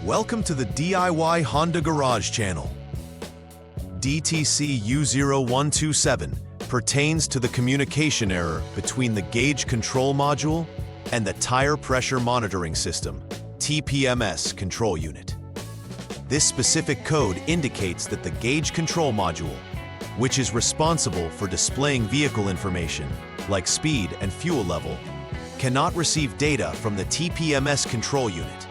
Welcome to the DIY Honda Garage channel. DTC U0127 pertains to the communication error between the gauge control module and the tire pressure monitoring system, TPMS control unit. This specific code indicates that the gauge control module, which is responsible for displaying vehicle information like speed and fuel level, cannot receive data from the TPMS control unit.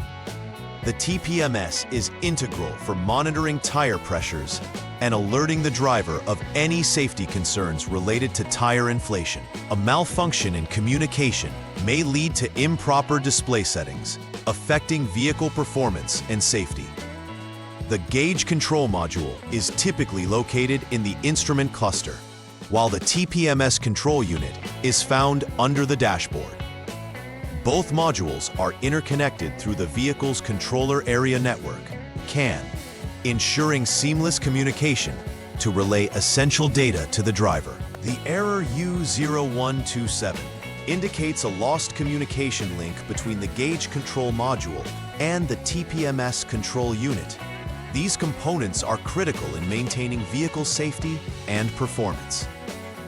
The TPMS is integral for monitoring tire pressures and alerting the driver of any safety concerns related to tire inflation. A malfunction in communication may lead to improper display settings, affecting vehicle performance and safety. The gauge control module is typically located in the instrument cluster, while the TPMS control unit is found under the dashboard. Both modules are interconnected through the vehicle's controller area network, CAN, ensuring seamless communication to relay essential data to the driver. The error U0127 indicates a lost communication link between the gauge control module and the TPMS control unit. These components are critical in maintaining vehicle safety and performance.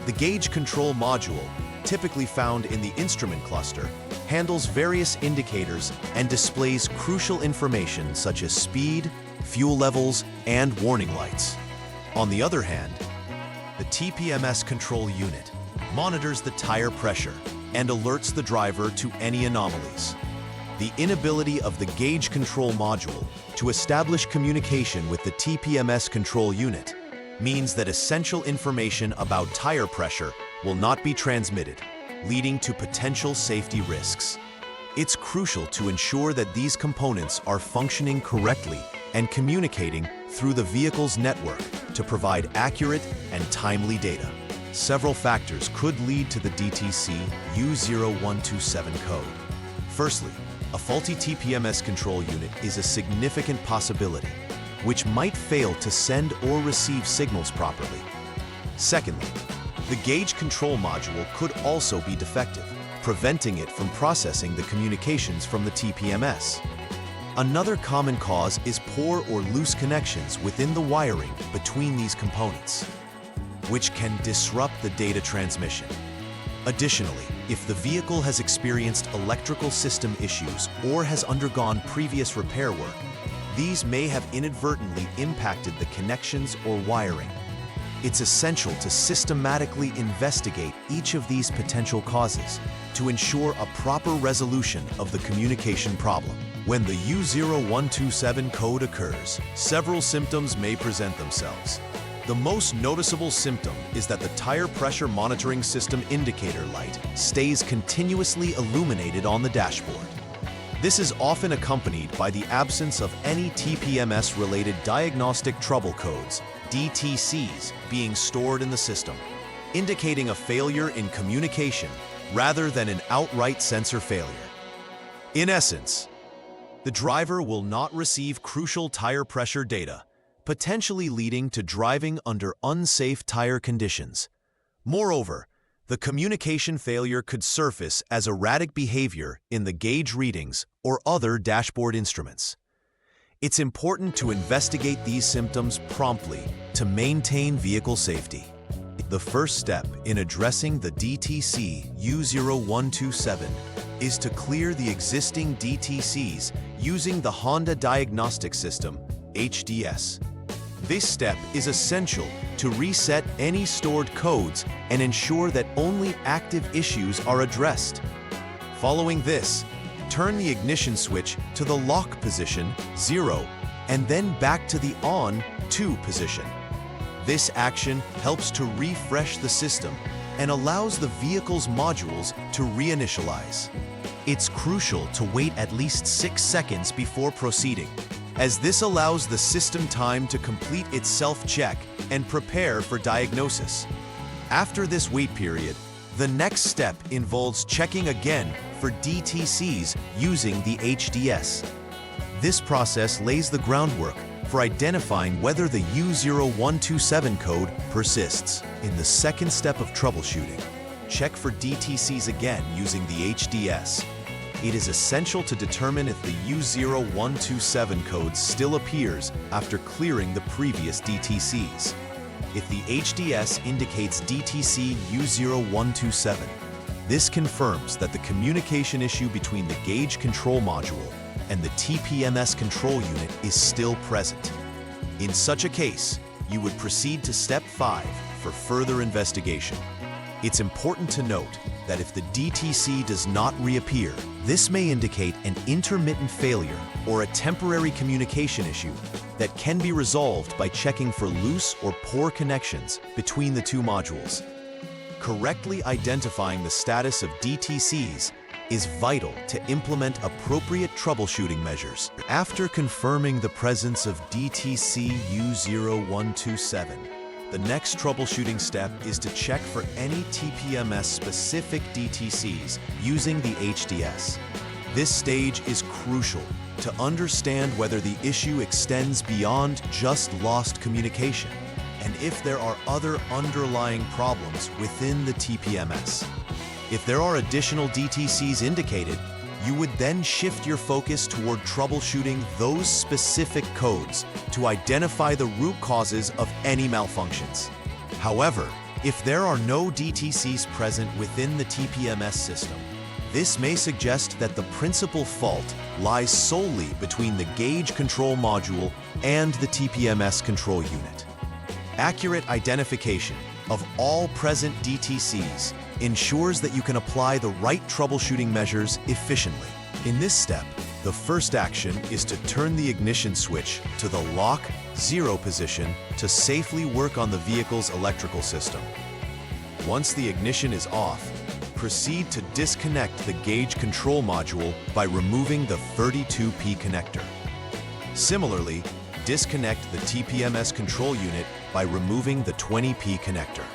The gauge control module, typically found in the instrument cluster, handles various indicators and displays crucial information such as speed, fuel levels, and warning lights. On the other hand, the TPMS control unit monitors the tire pressure and alerts the driver to any anomalies. The inability of the gauge control module to establish communication with the TPMS control unit means that essential information about tire pressure will not be transmitted, leading to potential safety risks. It's crucial to ensure that these components are functioning correctly and communicating through the vehicle's network to provide accurate and timely data. Several factors could lead to the DTC U0127 code. Firstly, a faulty TPMS control unit is a significant possibility, which might fail to send or receive signals properly. Secondly, the gauge control module could also be defective, preventing it from processing the communications from the TPMS. Another common cause is poor or loose connections within the wiring between these components, which can disrupt the data transmission. Additionally, if the vehicle has experienced electrical system issues or has undergone previous repair work, these may have inadvertently impacted the connections or wiring. It's essential to systematically investigate each of these potential causes to ensure a proper resolution of the communication problem. When the U0127 code occurs, several symptoms may present themselves. The most noticeable symptom is that the tire pressure monitoring system indicator light stays continuously illuminated on the dashboard. This is often accompanied by the absence of any TPMS-related diagnostic trouble codes, DTCs, being stored in the system, indicating a failure in communication rather than an outright sensor failure. In essence, the driver will not receive crucial tire pressure data, potentially leading to driving under unsafe tire conditions. Moreover, the communication failure could surface as erratic behavior in the gauge readings or other dashboard instruments. It's important to investigate these symptoms promptly to maintain vehicle safety. The first step in addressing the DTC U0127 is to clear the existing DTCs using the Honda Diagnostics System, HDS. This step is essential to reset any stored codes and ensure that only active issues are addressed. Following this, turn the ignition switch to the lock position, 0, and then back to the on, 2 position. This action helps to refresh the system and allows the vehicle's modules to reinitialize. It's crucial to wait at least 6 seconds before proceeding, as this allows the system time to complete its self-check and prepare for diagnosis. After this wait period, the next step involves checking again for DTCs using the HDS. This process lays the groundwork for identifying whether the U0127 code persists. In the second step of troubleshooting, check for DTCs again using the HDS. it is essential to determine if the U0127 code still appears after clearing the previous DTCs. If the HDS indicates DTC U0127, this confirms that the communication issue between the gauge control module and the TPMS control unit is still present. In such a case, you would proceed to Step 5 for further investigation. It's important to note that if the DTC does not reappear, this may indicate an intermittent failure or a temporary communication issue that can be resolved by checking for loose or poor connections between the two modules. Correctly identifying the status of DTCs is vital to implement appropriate troubleshooting measures. After confirming the presence of DTC U0127, the next troubleshooting step is to check for any TPMS-specific DTCs using the HDS. This stage is crucial to understand whether the issue extends beyond just lost communication and if there are other underlying problems within the TPMS. If there are additional DTCs indicated, you would then shift your focus toward troubleshooting those specific codes to identify the root causes of any malfunctions. However, if there are no DTCs present within the TPMS system, this may suggest that the principal fault lies solely between the gauge control module and the TPMS control unit. Accurate identification of all present DTCs ensures that you can apply the right troubleshooting measures efficiently. In this step, the first action is to turn the ignition switch to the lock 0 position to safely work on the vehicle's electrical system. Once the ignition is off, proceed to disconnect the gauge control module by removing the 32P connector. Similarly, disconnect the TPMS control unit by removing the 20P connector.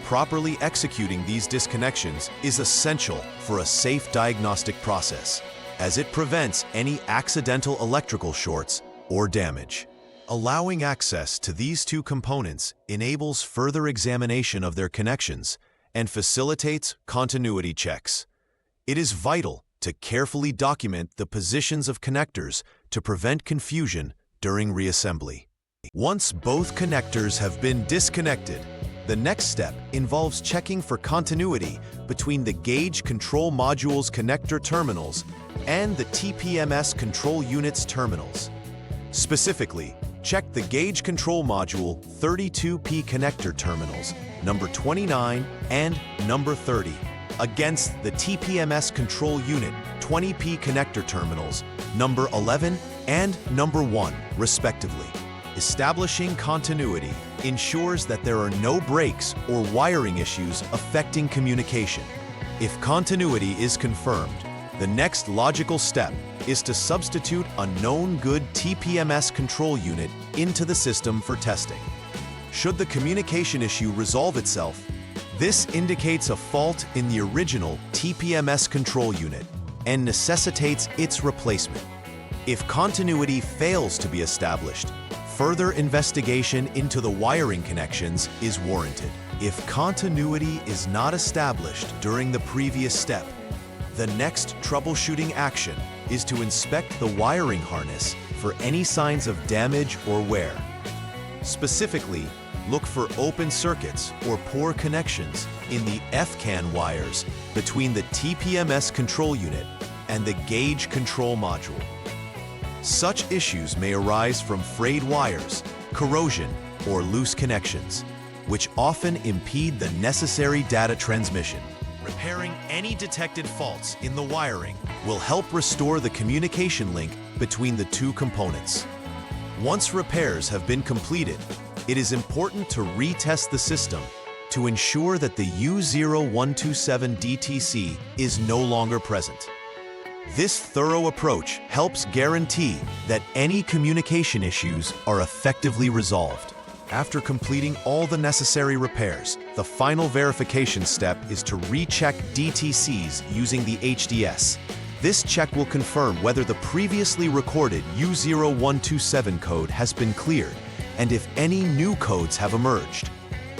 Properly executing these disconnections is essential for a safe diagnostic process, as it prevents any accidental electrical shorts or damage. Allowing access to these two components enables further examination of their connections and facilitates continuity checks. It is vital to carefully document the positions of connectors to prevent confusion during reassembly. Once both connectors have been disconnected, the next step involves checking for continuity between the gauge control module's connector terminals and the TPMS control unit's terminals. Specifically, check the gauge control module 32P connector terminals, number 29 and number 30, against the TPMS control unit 20P connector terminals, number 11 and number 1, respectively. Establishing continuity ensures that there are no breaks or wiring issues affecting communication. If continuity is confirmed, the next logical step is to substitute a known good TPMS control unit into the system for testing. Should the communication issue resolve itself, this indicates a fault in the original TPMS control unit and necessitates its replacement. If continuity fails to be established, further investigation into the wiring connections is warranted. If continuity is not established during the previous step, the next troubleshooting action is to inspect the wiring harness for any signs of damage or wear. Specifically, look for open circuits or poor connections in the FCAN wires between the TPMS control unit and the gauge control module. Such issues may arise from frayed wires, corrosion, or loose connections, which often impede the necessary data transmission. Repairing any detected faults in the wiring will help restore the communication link between the two components. Once repairs have been completed, it is important to retest the system to ensure that the U0127 DTC is no longer present. This thorough approach helps guarantee that any communication issues are effectively resolved. After completing all the necessary repairs, the final verification step is to recheck DTCs using the HDS. This check will confirm whether the previously recorded U0127 code has been cleared and if any new codes have emerged.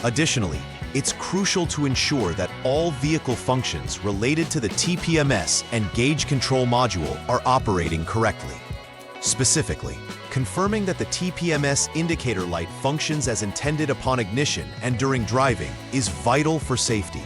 Additionally, it's crucial to ensure that all vehicle functions related to the TPMS and gauge control module are operating correctly. Specifically, confirming that the TPMS indicator light functions as intended upon ignition and during driving is vital for safety.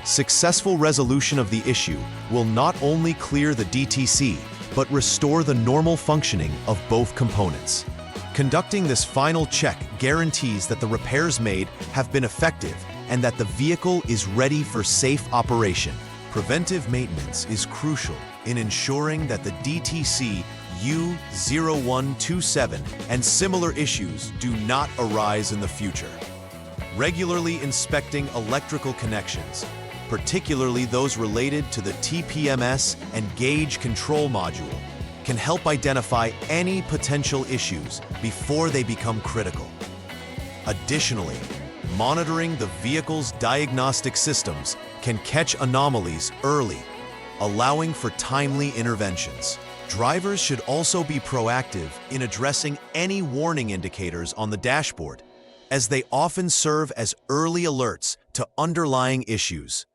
Successful resolution of the issue will not only clear the DTC, but restore the normal functioning of both components. Conducting this final check guarantees that the repairs made have been effective and that the vehicle is ready for safe operation. Preventive maintenance is crucial in ensuring that the DTC U0127 and similar issues do not arise in the future. Regularly inspecting electrical connections, particularly those related to the TPMS and gauge control module, can help identify any potential issues before they become critical. Additionally, monitoring the vehicle's diagnostic systems can catch anomalies early, allowing for timely interventions. Drivers should also be proactive in addressing any warning indicators on the dashboard, as they often serve as early alerts to underlying issues.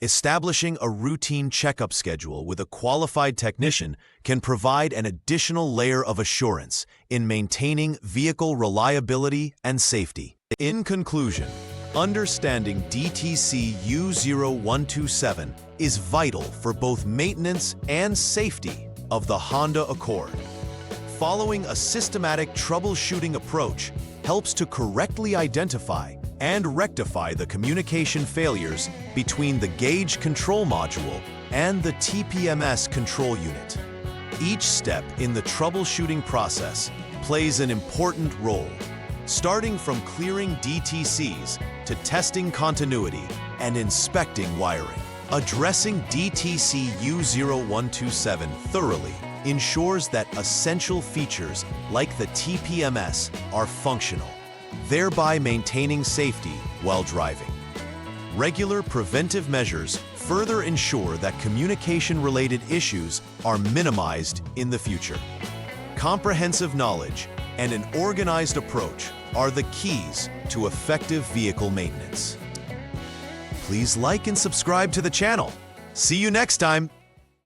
Establishing a routine checkup schedule with a qualified technician can provide an additional layer of assurance in maintaining vehicle reliability and safety. In conclusion, understanding DTC U0127 is vital for both maintenance and safety of the Honda Accord. Following a systematic troubleshooting approach helps to correctly identify and rectify the communication failures between the gauge control module and the TPMS control unit. Each step in the troubleshooting process plays an important role, starting from clearing DTCs to testing continuity and inspecting wiring. Addressing DTC U0127 thoroughly ensures that essential features like the TPMS are functional, thereby maintaining safety while driving. Regular preventive measures further ensure that communication-related issues are minimized in the future. Comprehensive knowledge and an organized approach are the keys to effective vehicle maintenance. Please like and subscribe to the channel. See you next time.